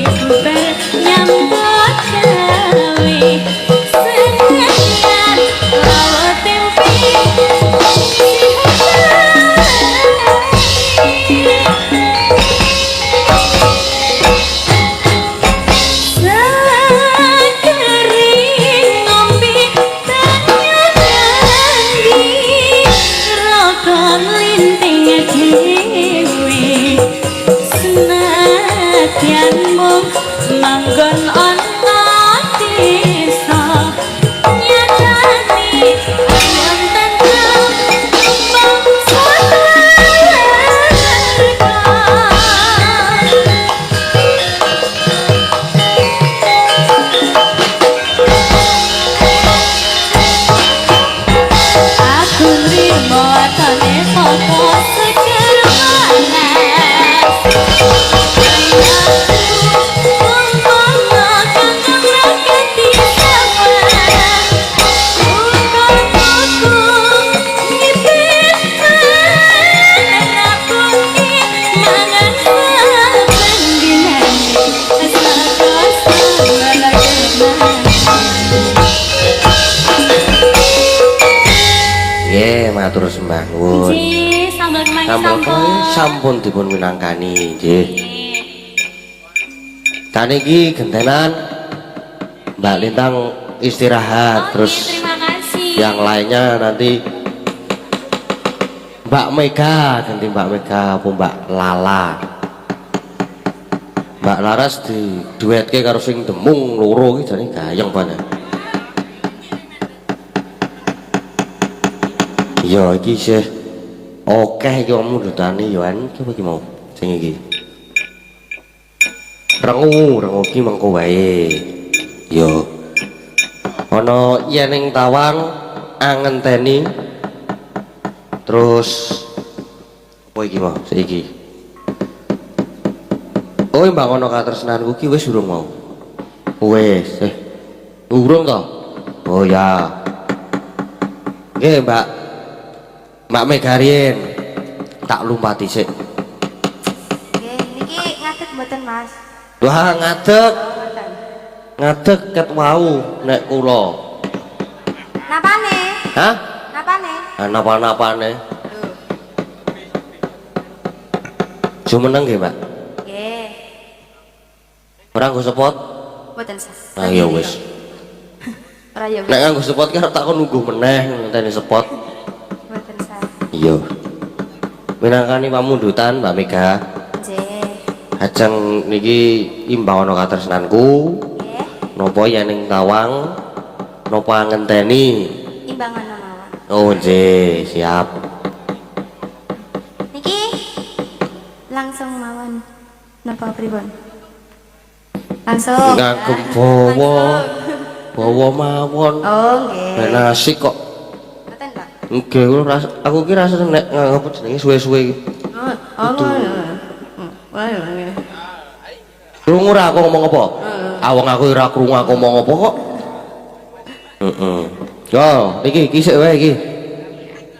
bubar nyambut gawe senengan lawa tempe Sekering ngombe banyu mandi rokok linting dhewe senadyan mung manggon ana desa nyatane ayam tentrem bangsa aku nrimo atane sapa seger malas Nggih, matur sembah nuwun. sambal kemangi Sambal sampun. sampun dipun minangkani nggih. Kan iki gentenan Mbak Lintang istirahat terus Terima kasih. yang lainnya nanti Mbak Mega ganti Mbak Mega apa Mbak Lala. Mbak Laras di duetke karo sing demung loro iki jane gayeng banget. Iya iki sih akeh iki omong ndutane yo an iki apa iki mau sing iki. Rengu iki mengko wae. Yo. Ana yening tawang angenteni terus apa iki mau saiki. Oh mbak ono katresnanku ki wis urung mau. Wis. Urung to? Oh ya. Nggih Mbak Mbak Megarien tak lumpati sik. Nggih, niki ngadeg mboten Mas? Wah ngadeg, Mboten. ngadeg ket wau nek kula. Napane? Hah? Napane? Napa-napane? Jumeneng nggih, Mbak. Nggih. Ora nggo spot? Mboten Sas. Nah ya wis. Ora ya Nek wis. nganggo spot ki arep tak kon nunggu meneh ngenteni spot. Mboten Sas. Iya. Minangkani pamundutan Mbak Mega. Nggih. Ajeng niki imbang ana katresnanku. Nggih. Napa yening tawang napa ngenteni. Imbangan mawon. Oh nggih, siap. Niki langsung mawon. Napa pripun? Langsung. Ngagem bawa mawon. Oh, nggih. Ben asik kok. Mboten, Pak. Nggih, aku ki rasane nek ngapa jenenge suwe-suwe iki. Oh, ngono. Krungu ora aku ngomong apa? Awang aku ora krungu aku ngomong apa kok. Heeh. Yo, iki sik wae iki.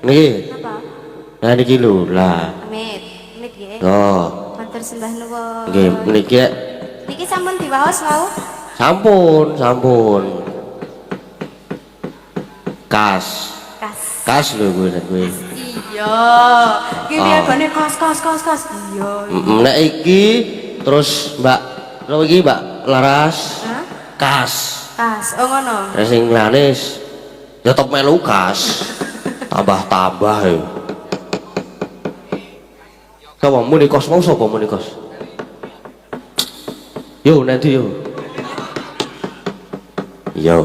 Niki. Apa? Nah niki lho, lah. Amit. Amit nggih. Yo, Matur sembah nuwun. nggih niki Niki sampun diwaos wau. sampun. Kas. Kas lho kuwi. Iya. Iki biagane kos. Iya. Nek iki terus Mbak lho iki Mbak Laras. Hah? Kas. Tas. Oh ngono. Nek sing lanis ya top melu kas. Tambah ya. Sapa muni kos mau sapa muni kos? Yo nanti yo. Yo.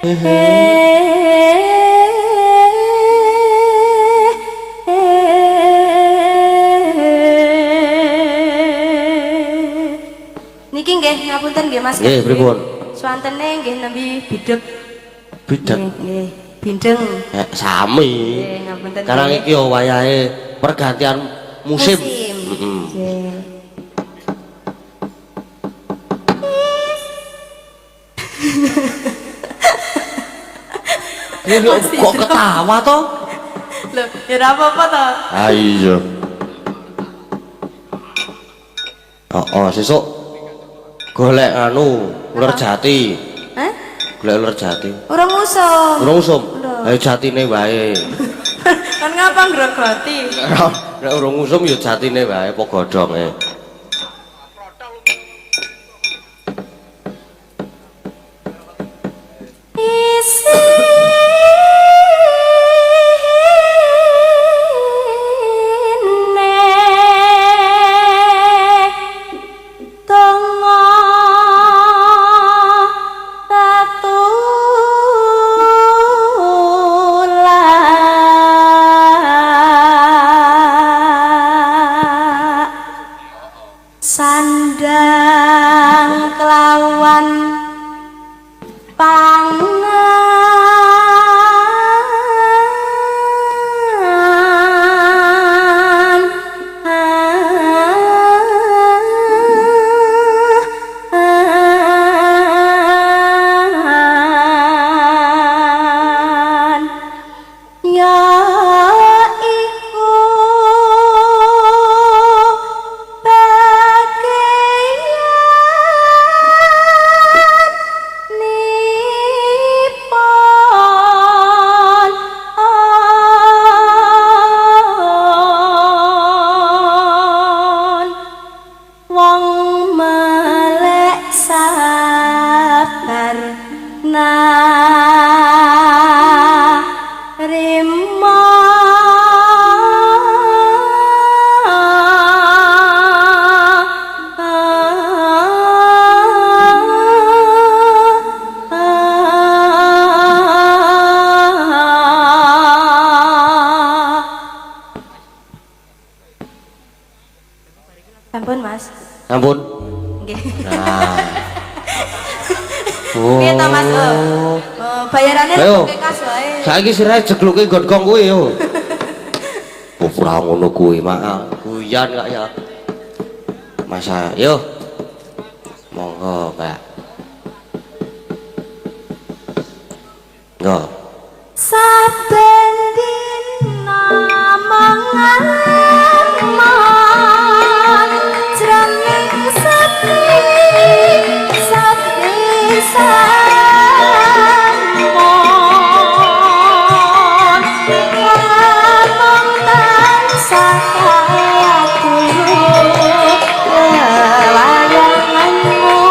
Niki nggih ngapunten nggih Mas. Nggih, pripun? Swantene nggih nembe bidhek. Bidek. Nggih, bindeng. Sami. Nggih, ngapunten. Karang nggih. iki yo wayahe pergantian musim. Musim. Heeh. Nggih. Kok ketawa toh? Loh, ya ora apa-apa to. Ah iya. Oh, sesuk golek anu ular jati. Hah? Golek ular jati. Urung usum. Urung usum. Lho. Ayo jatine wae. Kan ngapa ngrogoti? Nek urung usum ya jatine wae apa godhonge. Sandang kelawan pangan ya iku bagian nipon wong melek sabar narima Sampun Mas. Ampun. Nggih. Nah. Piye to Mas? Bayarannya Ayo. pakai kas wae. Saiki sirahe jegluke godhong kuwi yo. Ora ngono kuwi, maaf. Guyan kak ya. Masa, yo. Monggo, Kak. Yo. Saben dina mangan jroning sati sampun ngomong tansah katulung layanganmu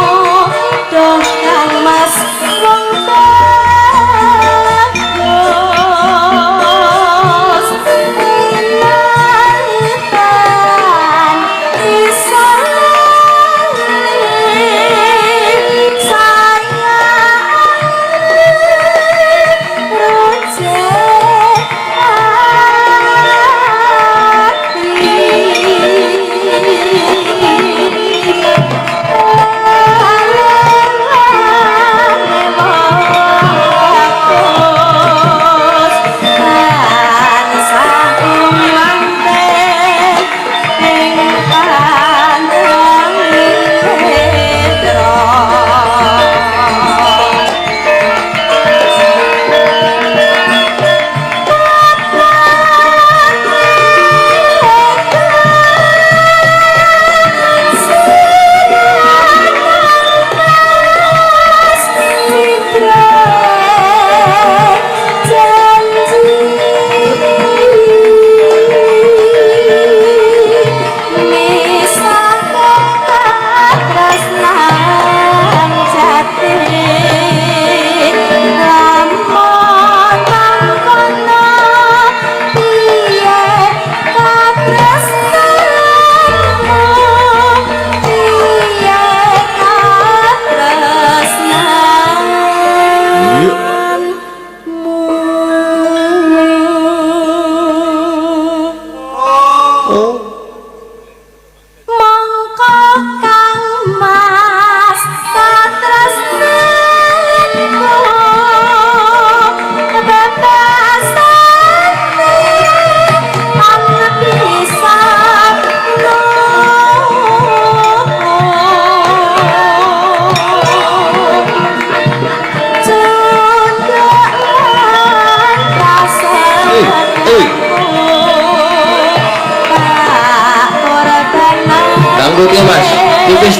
doh Kang Mas wong bagus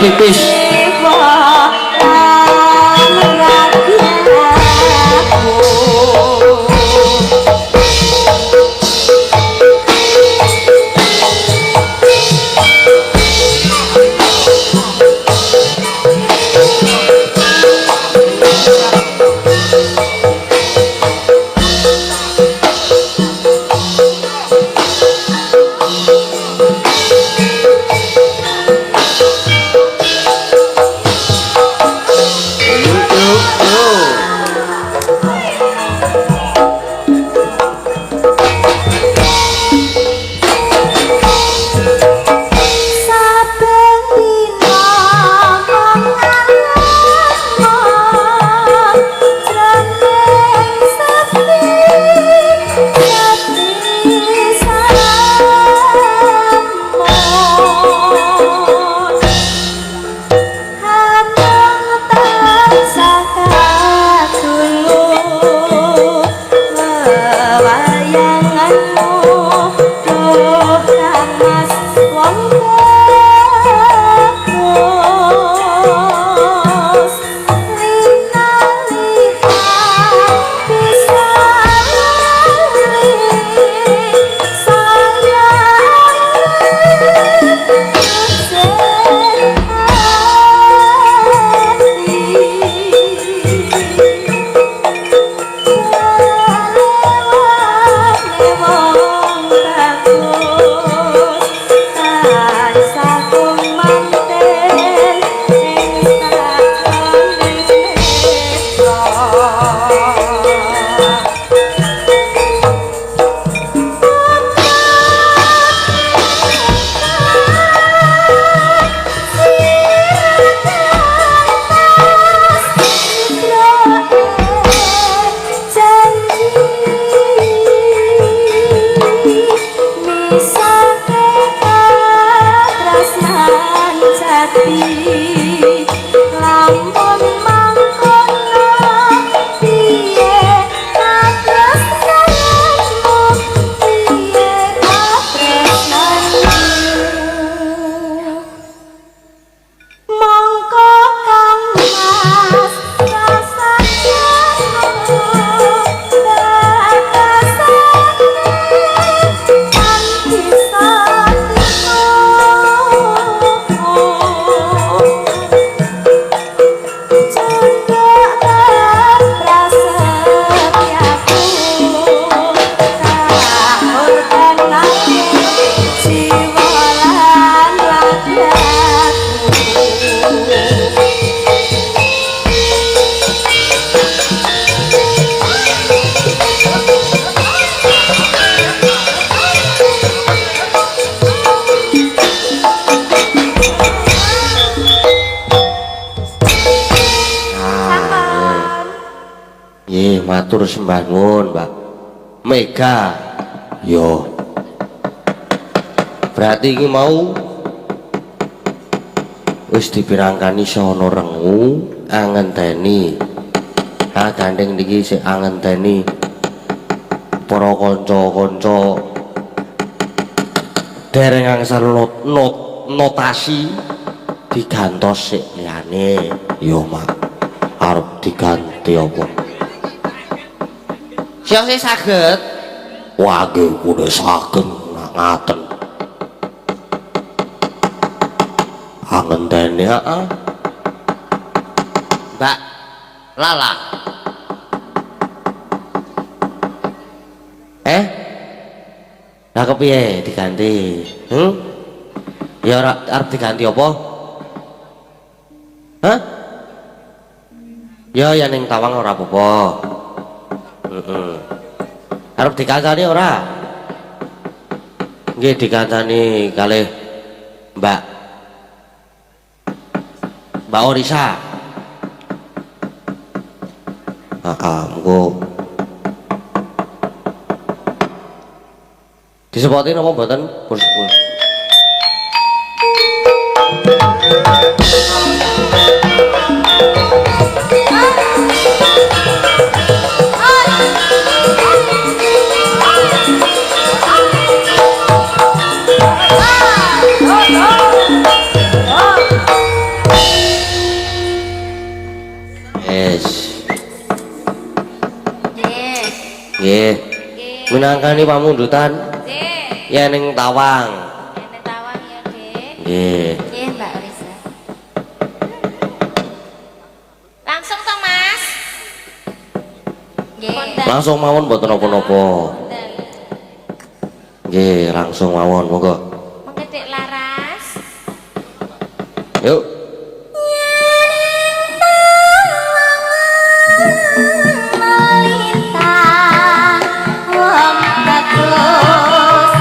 tipis. Matur sembah nuwun, Mbak Mega. Yo. Berarti iki mau wis dipirangkani sono rengu angenteni. Ha gandeng niki sik angenteni para kanca-kanca dereng angsal notasi digantos sik liyane. Yo, Mak. Arep diganti apa? Siapa sih saged? Wah, udah saged ngaten. Angenteni heeh. Mbak Lala. Lah kepiye diganti? Ya ora arep diganti apa? Hah? Ya ya ning Tawang ora apa-apa. Arep dikandani ora? Nggih dikandani kalih Mbak Orisa. Mengko disepotin apa mboten? Pun. Nggih. Nggih. Minangkani pamundutan Nggih. ya ning Tawang. Ene tawang ya, Dik. Nggih. Nggih, Mbak Risa. Langsung toh, Mas. Nggih. Kondang. Langsung mawon mboten napa-napa. Kondang. Nggih, langsung mawon monggo. Mengetik laras. Yuk. Melintang wong bagus.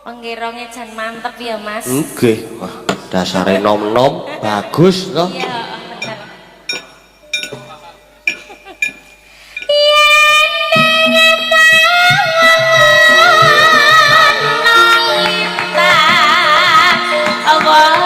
Penggirongnya jan mantep ya, Mas. Nggih. Wah, dasare nom-nom bagus toh. Iya, bener. Suara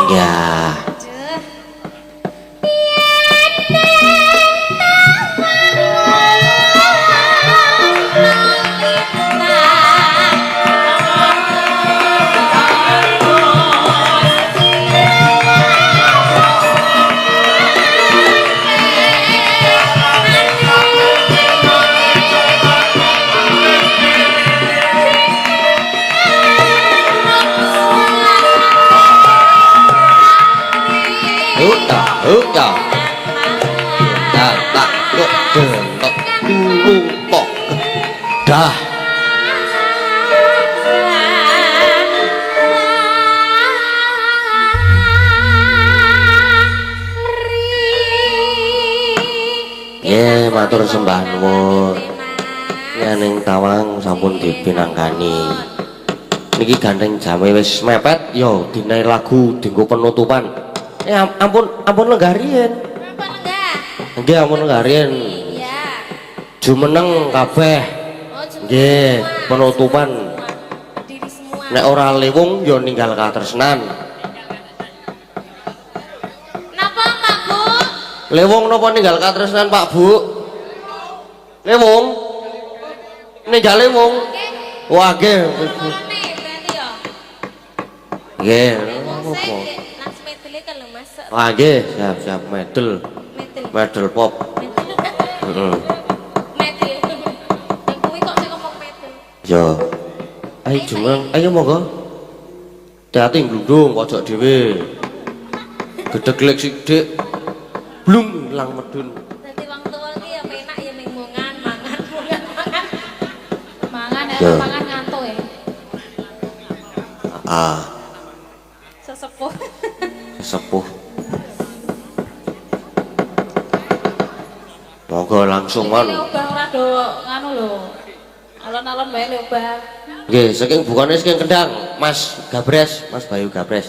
Ya. Udah. Tak kok dentok dulu kok. Dah. Matur sembah nuwun. Nyaning tawang sampun dipinangkani. Niki gandeng jame wis mepet yo dinae lagu dienggo penutupan. Ampun lenggah riyen. Apa enggak? Nggih ampun lenggah riyen. Iya. Jumeneng kabeh. Oh, cuma Nggih, penutupan. diri semua. Nek ora lewung yo ninggal katresnan. Napa, Pak Bu? Lewung napa ninggal katresnan, Pak Bu? Lewung? Ninggal lewung. Wah, nggih. Ngomongane berarti ya. Nggih, Wong apa? saya nang medele kan lho Mas. Wah, nggih, siap medel. Medel pop. Heeh. Medel. Yang kuwi kok sing ngomong medel. Yo. Ayo jumeneng, ayo monggo. Hati glundung pojok dhewe. Gedheglek sithik. Blung ilang medun. Dadi wong tuwa iki ya penak ya ning mangan. Mangan Ya. mangan ngantuk ya. Ah, Sesepuh. sepuh. Monggo langsung Iki mon. obah ora do nganu lho. Alon-alon wae lho obah. Nggih, saking bukane saking Kendang, Mas Gabres, Mas Bayu Gabres.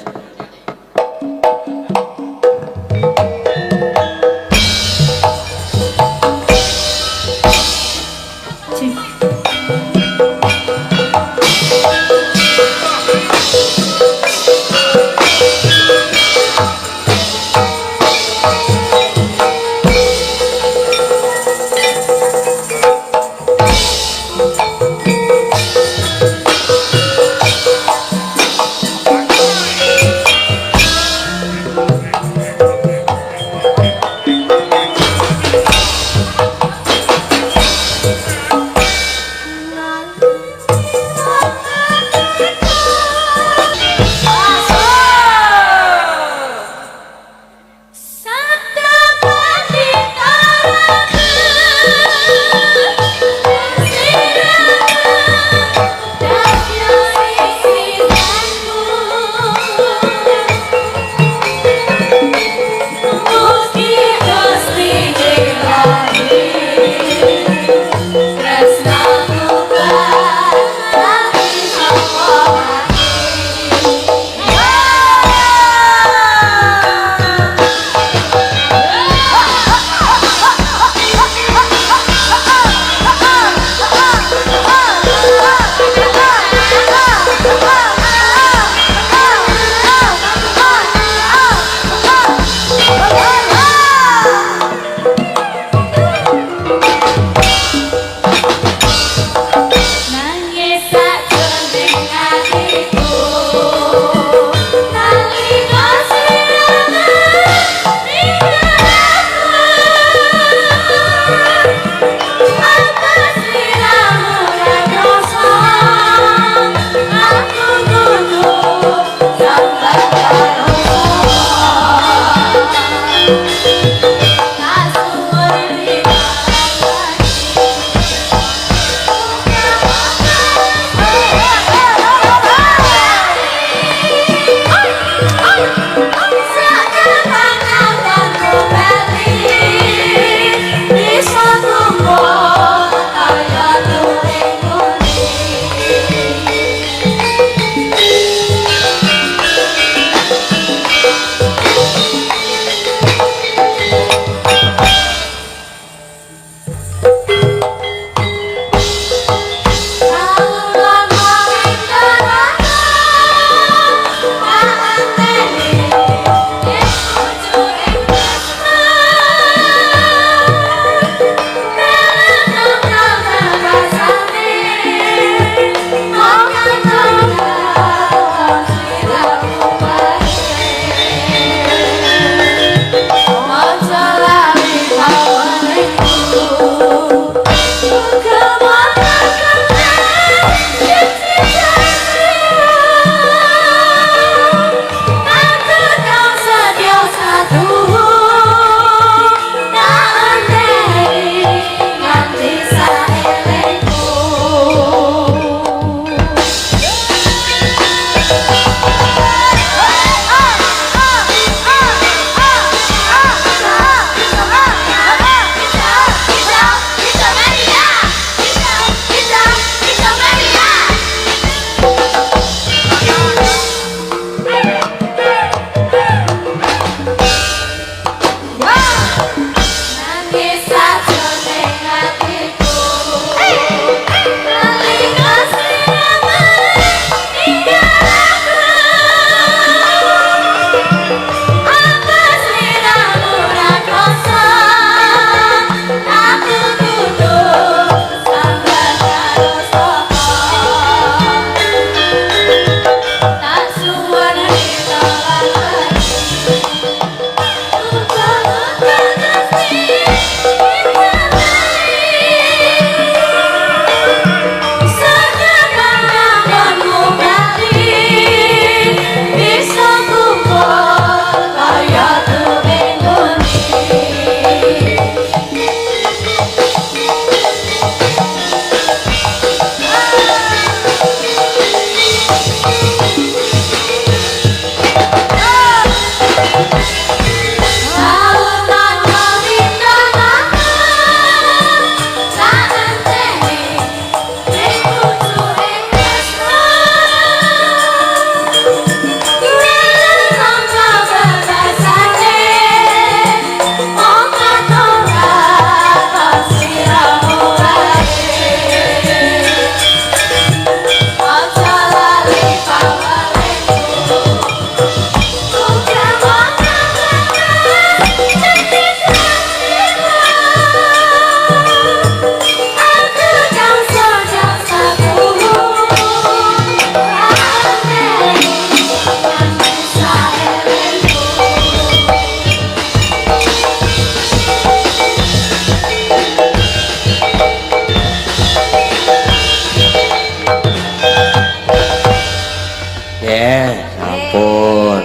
Sampun.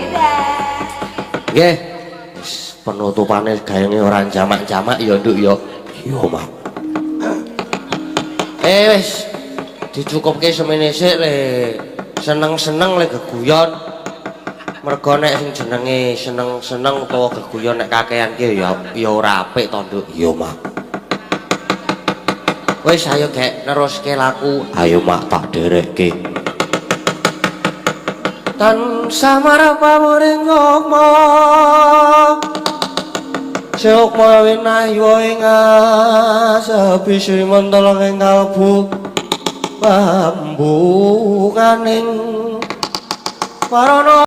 Nggih. Wis penutupane gayenge ora jamak-jamak ya Nduk ya. Iya, Mak. Wis dicukupke semene sik le. Seneng-seneng le geguyon. Mergo nek sing jenenge seneng-seneng utawa geguyon nek kakean ki ya ora apik to, Nduk. Iya, Mak. Wis ayo gek neruske laku. Ayo, Mak, tak derekke. Tansah marang pamuring ngokmo Seokmo winayu ing sebisi mentol ing kalbu pambunganing warana